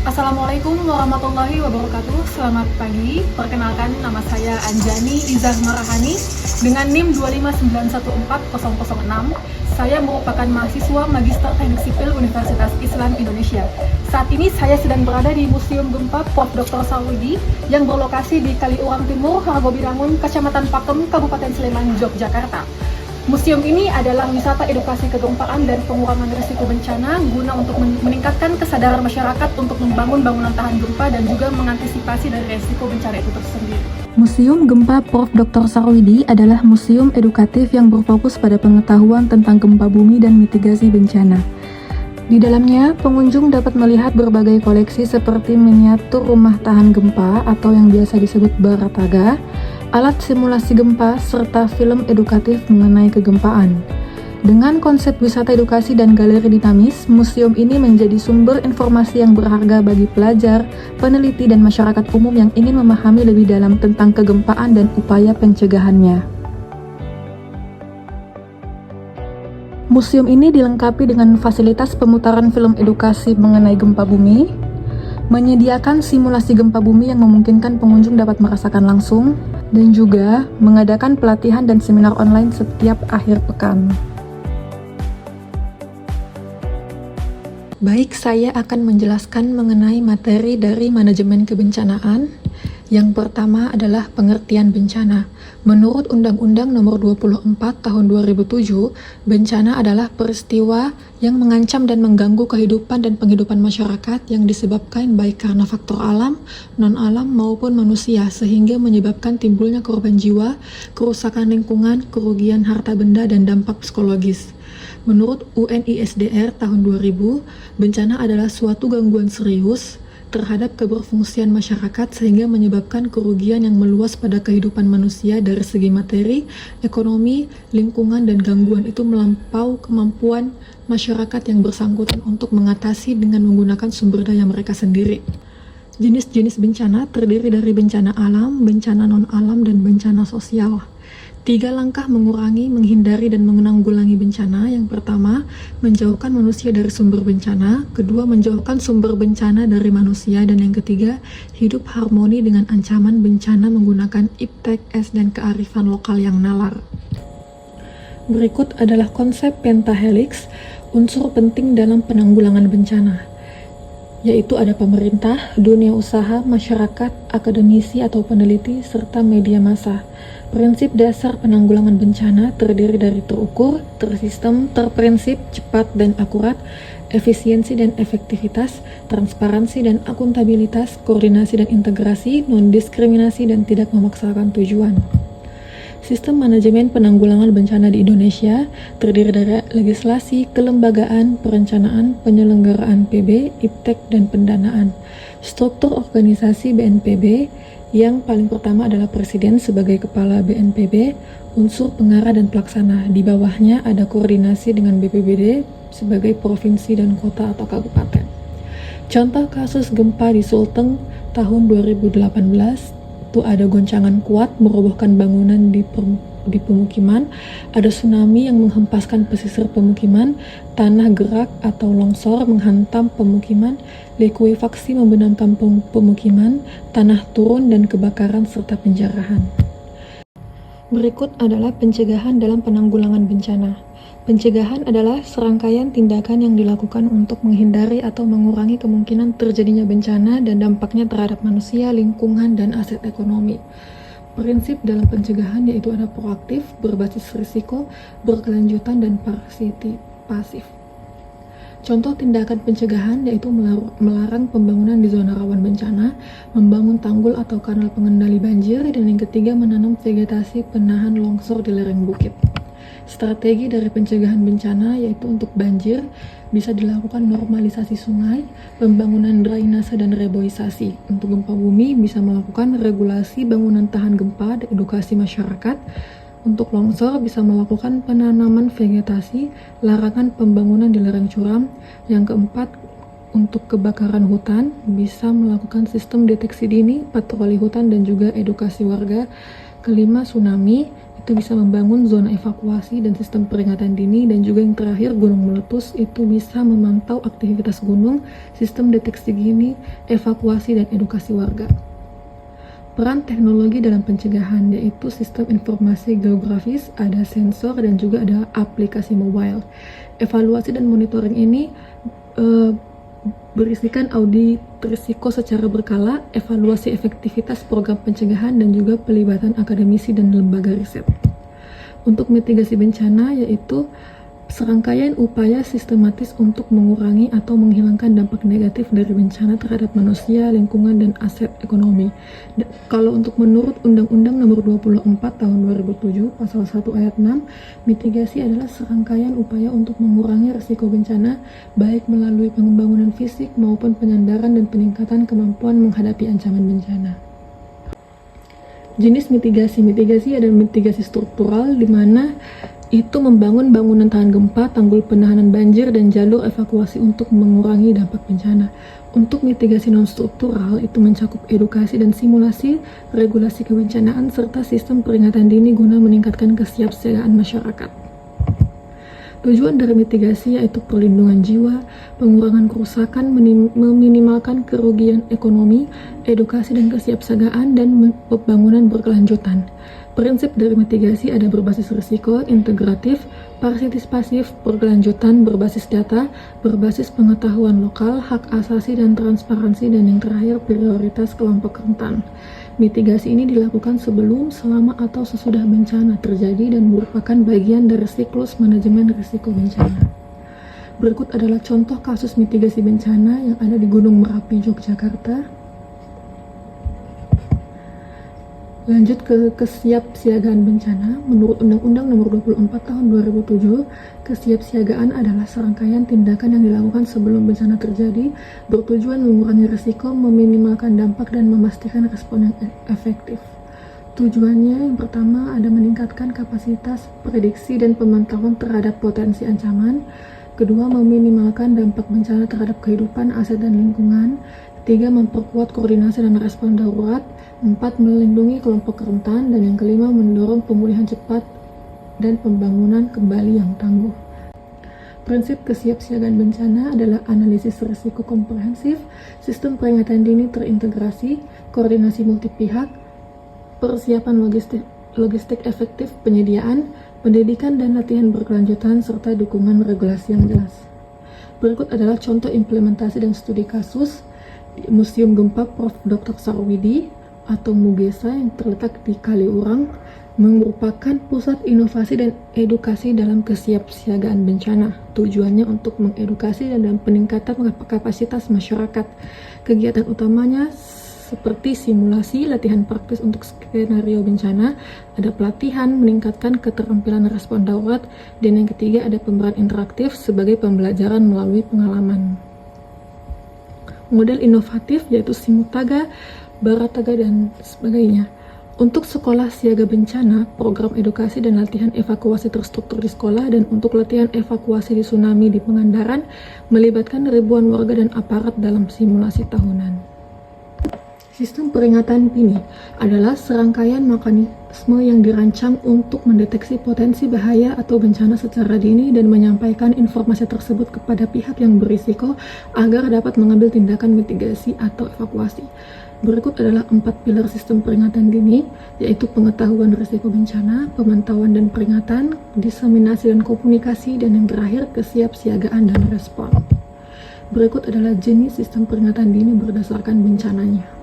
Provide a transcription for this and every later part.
Assalamualaikum warahmatullahi wabarakatuh. Selamat pagi. Perkenalkan, nama saya Anjani Izah Marahani dengan NIM 259140006. Saya merupakan mahasiswa Magister Teknik Sipil Universitas Islam Indonesia. Saat ini saya sedang berada di Museum Gempa Prof. Dr. Sarwidi yang berlokasi di Kaliurang Timur, Hargobirangun, Kecamatan Pakem, Kabupaten Sleman, Yogyakarta. Museum ini adalah wisata edukasi kegempaan dan pengurangan risiko bencana guna untuk meningkatkan kesadaran masyarakat untuk membangun bangunan tahan gempa dan juga mengantisipasi dari risiko bencana itu tersendiri. Museum Gempa Prof. Dr. Sarwidi adalah museum edukatif yang berfokus pada pengetahuan tentang gempa bumi dan mitigasi bencana. Di dalamnya, pengunjung dapat melihat berbagai koleksi seperti miniatur rumah tahan gempa atau yang biasa disebut barataga, alat simulasi gempa, serta film edukatif mengenai kegempaan. Dengan konsep wisata edukasi dan galeri dinamis, museum ini menjadi sumber informasi yang berharga bagi pelajar, peneliti, dan masyarakat umum yang ingin memahami lebih dalam tentang kegempaan dan upaya pencegahannya. Museum ini dilengkapi dengan fasilitas pemutaran film edukasi mengenai gempa bumi, menyediakan simulasi gempa bumi yang memungkinkan pengunjung dapat merasakan langsung, dan juga mengadakan pelatihan dan seminar online setiap akhir pekan. Baik, saya akan menjelaskan mengenai materi dari manajemen kebencanaan. Yang pertama adalah pengertian bencana. Menurut Undang-Undang Nomor 24 Tahun 2007, bencana adalah peristiwa yang mengancam dan mengganggu kehidupan dan penghidupan masyarakat yang disebabkan baik karena faktor alam, non-alam maupun manusia sehingga menyebabkan timbulnya korban jiwa, kerusakan lingkungan, kerugian harta benda, dan dampak psikologis. Menurut UNISDR tahun 2000, bencana adalah suatu gangguan serius terhadap keberfungsian masyarakat sehingga menyebabkan kerugian yang meluas pada kehidupan manusia dari segi materi, ekonomi, lingkungan, dan gangguan itu melampau kemampuan masyarakat yang bersangkutan untuk mengatasi dengan menggunakan sumber daya mereka sendiri. Jenis-jenis bencana terdiri dari bencana alam, bencana non-alam, dan bencana sosial. 3 langkah mengurangi, menghindari, dan menanggulangi bencana. Yang pertama, menjauhkan manusia dari sumber bencana. Kedua, menjauhkan sumber bencana dari manusia. Dan yang ketiga, hidup harmoni dengan ancaman bencana menggunakan iptek, dan kearifan lokal yang nalar. Berikut adalah konsep pentahelix, unsur penting dalam penanggulangan bencana, yaitu ada pemerintah, dunia usaha, masyarakat, akademisi atau peneliti, serta media massa. Prinsip dasar penanggulangan bencana terdiri dari terukur, tersistem, terprinsip, cepat dan akurat, efisiensi dan efektivitas, transparansi dan akuntabilitas, koordinasi dan integrasi, non-diskriminasi, dan tidak memaksakan tujuan. Sistem manajemen penanggulangan bencana di Indonesia terdiri dari legislasi, kelembagaan, perencanaan, penyelenggaraan PB, iptek, dan pendanaan. Struktur organisasi BNPB yang paling pertama adalah Presiden sebagai Kepala BNPB, unsur pengarah dan pelaksana. Di bawahnya ada koordinasi dengan BPBD sebagai provinsi dan kota atau kabupaten. Contoh kasus gempa di Sulteng tahun 2018, itu ada goncangan kuat merobohkan bangunan di pemukiman, ada tsunami yang menghempaskan pesisir pemukiman, tanah gerak atau longsor menghantam pemukiman, likuifaksi membenamkan pemukiman, tanah turun, dan kebakaran serta penjarahan. Berikut adalah pencegahan dalam penanggulangan bencana. Pencegahan adalah serangkaian tindakan yang dilakukan untuk menghindari atau mengurangi kemungkinan terjadinya bencana dan dampaknya terhadap manusia, lingkungan, dan aset ekonomi. Prinsip dalam pencegahan yaitu ada proaktif, berbasis risiko, berkelanjutan, dan pasif. Contoh tindakan pencegahan yaitu melarang pembangunan di zona rawan bencana, membangun tanggul atau kanal pengendali banjir, dan yang ketiga menanam vegetasi penahan longsor di lereng bukit. Strategi dari pencegahan bencana yaitu untuk banjir bisa dilakukan normalisasi sungai, pembangunan drainase, dan reboisasi. Untuk gempa bumi bisa melakukan regulasi bangunan tahan gempa dan edukasi masyarakat. Untuk longsor bisa melakukan penanaman vegetasi, larangan pembangunan di lereng curam. Yang keempat, untuk kebakaran hutan bisa melakukan sistem deteksi dini, patroli hutan, dan juga edukasi warga. Kelima, tsunami itu bisa membangun zona evakuasi dan sistem peringatan dini, dan juga yang terakhir gunung meletus itu bisa memantau aktivitas gunung, sistem deteksi dini, evakuasi dan edukasi warga. Peran teknologi dalam pencegahan yaitu sistem informasi geografis, ada sensor dan juga ada aplikasi mobile. Evaluasi dan monitoring ini berisikan audit risiko secara berkala, evaluasi efektivitas program pencegahan dan juga pelibatan akademisi dan lembaga riset. Untuk mitigasi bencana yaitu serangkaian upaya sistematis untuk mengurangi atau menghilangkan dampak negatif dari bencana terhadap manusia, lingkungan, dan aset ekonomi. Kalau untuk menurut Undang-Undang Nomor 24 Tahun 2007, Pasal 1 Ayat 6, mitigasi adalah serangkaian upaya untuk mengurangi risiko bencana, baik melalui pembangunan fisik maupun penyandaran dan peningkatan kemampuan menghadapi ancaman bencana. Jenis mitigasi ada mitigasi struktural, di mana itu membangun bangunan tahan gempa, tanggul penahanan banjir, dan jalur evakuasi untuk mengurangi dampak bencana. Untuk mitigasi non-struktural itu mencakup edukasi dan simulasi, regulasi kebencanaan, serta sistem peringatan dini guna meningkatkan kesiapsiagaan masyarakat. Tujuan dari mitigasi yaitu perlindungan jiwa, pengurangan kerusakan, meminimalkan kerugian ekonomi, edukasi dan kesiapsiagaan, dan pembangunan berkelanjutan. Prinsip dari mitigasi ada berbasis risiko, integratif, partisipasif, berkelanjutan, berbasis data, berbasis pengetahuan lokal, hak asasi dan transparansi, dan yang terakhir prioritas kelompok rentan. Mitigasi ini dilakukan sebelum, selama, atau sesudah bencana terjadi dan merupakan bagian dari siklus manajemen risiko bencana. Berikut adalah contoh kasus mitigasi bencana yang ada di Gunung Merapi, Yogyakarta. Lanjut ke kesiapsiagaan bencana. Menurut Undang-Undang Nomor 24 Tahun 2007, kesiapsiagaan adalah serangkaian tindakan yang dilakukan sebelum bencana terjadi, bertujuan mengurangi risiko, meminimalkan dampak, dan memastikan respon yang efektif. Tujuannya yang pertama ada meningkatkan kapasitas prediksi dan pemantauan terhadap potensi ancaman. Kedua, meminimalkan dampak bencana terhadap kehidupan, aset, dan lingkungan. Ketiga, memperkuat koordinasi dan respon darurat. 4, melindungi kelompok rentan. Dan yang kelima, mendorong pemulihan cepat dan pembangunan kembali yang tangguh. Prinsip kesiapsiagaan bencana adalah analisis risiko komprehensif, sistem peringatan dini terintegrasi, koordinasi multipihak, persiapan logistik efektif, penyediaan, pendidikan dan latihan berkelanjutan, serta dukungan regulasi yang jelas. Berikut adalah contoh implementasi dan studi kasus di Museum Gempa Prof. Dr. Sarwidi atau Mugesa yang terletak di Kaliurang, merupakan pusat inovasi dan edukasi dalam kesiapsiagaan bencana. Tujuannya untuk mengedukasi dan peningkatan kapasitas masyarakat. Kegiatan utamanya seperti simulasi, latihan praktis untuk skenario bencana, ada pelatihan, meningkatkan keterampilan respon darurat, dan yang ketiga ada pemberian interaktif sebagai pembelajaran melalui pengalaman. Model inovatif yaitu Simutaga, Barataga, dan sebagainya. Untuk sekolah siaga bencana, program edukasi dan latihan evakuasi terstruktur di sekolah, dan untuk latihan evakuasi di tsunami di Pangandaran, melibatkan ribuan warga dan aparat dalam simulasi tahunan. Sistem peringatan dini adalah serangkaian mekanisme yang dirancang untuk mendeteksi potensi bahaya atau bencana secara dini dan menyampaikan informasi tersebut kepada pihak yang berisiko agar dapat mengambil tindakan mitigasi atau evakuasi. Berikut adalah 4 pilar sistem peringatan dini, yaitu pengetahuan risiko bencana, pemantauan dan peringatan, diseminasi dan komunikasi, dan yang terakhir kesiapsiagaan dan respon. Berikut adalah jenis sistem peringatan dini berdasarkan bencananya.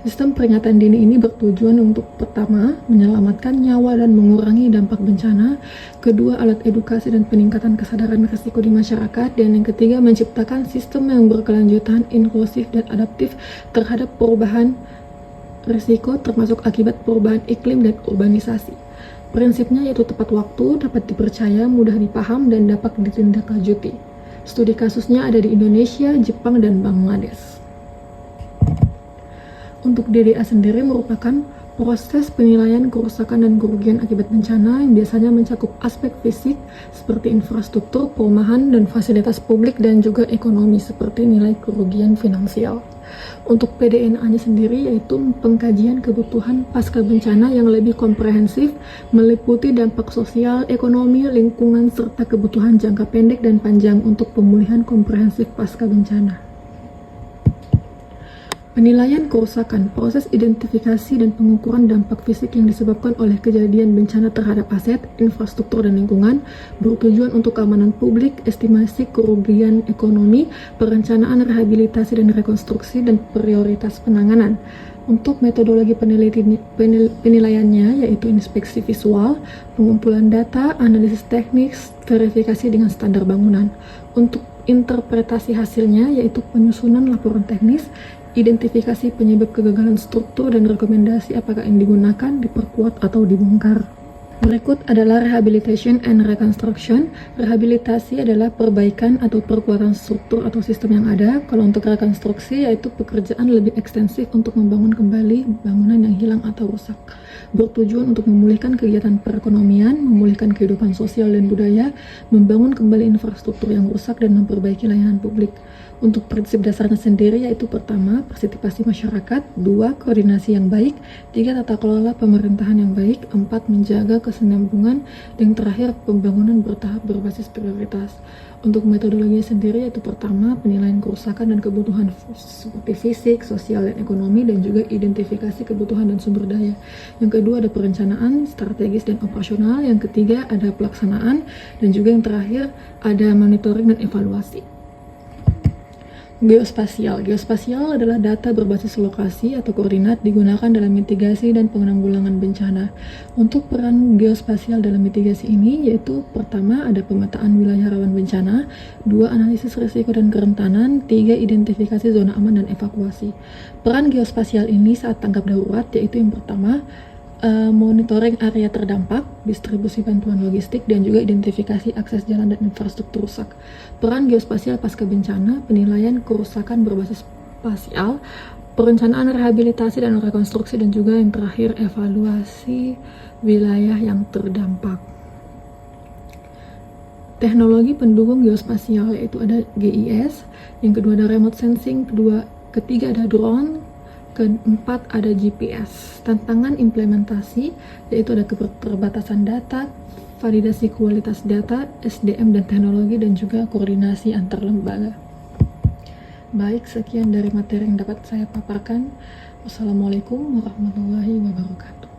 Sistem peringatan dini ini bertujuan untuk pertama, menyelamatkan nyawa dan mengurangi dampak bencana, kedua, alat edukasi dan peningkatan kesadaran risiko di masyarakat, dan yang ketiga, menciptakan sistem yang berkelanjutan, inklusif, dan adaptif terhadap perubahan risiko termasuk akibat perubahan iklim dan urbanisasi. Prinsipnya yaitu tepat waktu, dapat dipercaya, mudah dipaham, dan dapat ditindaklanjuti. Studi kasusnya ada di Indonesia, Jepang, dan Bangladesh. Untuk DDA sendiri merupakan Proses penilaian kerusakan dan kerugian akibat bencana yang biasanya mencakup aspek fisik seperti infrastruktur, perumahan, dan fasilitas publik dan juga ekonomi seperti nilai kerugian finansial. Untuk PDNA-nya sendiri yaitu pengkajian kebutuhan pasca bencana yang lebih komprehensif, meliputi dampak sosial, ekonomi, lingkungan, serta kebutuhan jangka pendek dan panjang untuk pemulihan komprehensif pasca bencana. Penilaian kerusakan, proses identifikasi dan pengukuran dampak fisik yang disebabkan oleh kejadian bencana terhadap aset, infrastruktur, dan lingkungan, bertujuan untuk keamanan publik, estimasi kerugian ekonomi, perencanaan rehabilitasi dan rekonstruksi, dan prioritas penanganan. Untuk metodologi penilaiannya yaitu inspeksi visual, pengumpulan data, analisis teknis, verifikasi dengan standar bangunan. Untuk interpretasi hasilnya yaitu penyusunan laporan teknis, identifikasi penyebab kegagalan struktur, dan rekomendasi apakah yang digunakan, diperkuat atau dibongkar. Berikut adalah rehabilitation and reconstruction. Rehabilitasi adalah perbaikan atau perkuatan struktur atau sistem yang ada. Kalau untuk rekonstruksi yaitu pekerjaan lebih ekstensif untuk membangun kembali bangunan yang hilang atau rusak. Bertujuan untuk memulihkan kegiatan perekonomian, memulihkan kehidupan sosial dan budaya, membangun kembali infrastruktur yang rusak, dan memperbaiki layanan publik. Untuk prinsip dasarnya sendiri yaitu pertama, partisipasi masyarakat, 2, koordinasi yang baik, 3, tata kelola pemerintahan yang baik, 4, menjaga kesinambungan, dan terakhir, pembangunan bertahap berbasis prioritas. Untuk metodologinya sendiri yaitu pertama, penilaian kerusakan dan kebutuhan seperti fisik, sosial, dan ekonomi, dan juga identifikasi kebutuhan dan sumber daya. Yang kedua ada perencanaan, strategis, dan operasional. Yang ketiga ada pelaksanaan, dan juga yang terakhir ada monitoring dan evaluasi. Geospasial. Geospasial adalah data berbasis lokasi atau koordinat digunakan dalam mitigasi dan penanggulangan bencana. Untuk peran geospasial dalam mitigasi ini yaitu pertama ada pemetaan wilayah rawan bencana, 2, analisis risiko dan kerentanan, 3, identifikasi zona aman dan evakuasi. Peran geospasial ini saat tanggap darurat yaitu yang pertama, monitoring area terdampak, distribusi bantuan logistik, dan juga identifikasi akses jalan dan infrastruktur rusak. Peran geospasial pasca bencana, penilaian kerusakan berbasis spasial, perencanaan rehabilitasi dan rekonstruksi, dan juga yang terakhir evaluasi wilayah yang terdampak. Teknologi pendukung geospasial yaitu ada GIS, yang kedua ada remote sensing, ketiga ada drone, keempat ada GPS. Tantangan implementasi yaitu ada keterbatasan data, validasi kualitas data, SDM dan teknologi, dan juga koordinasi antar lembaga. Baik, sekian dari materi yang dapat saya paparkan. Wassalamualaikum warahmatullahi wabarakatuh.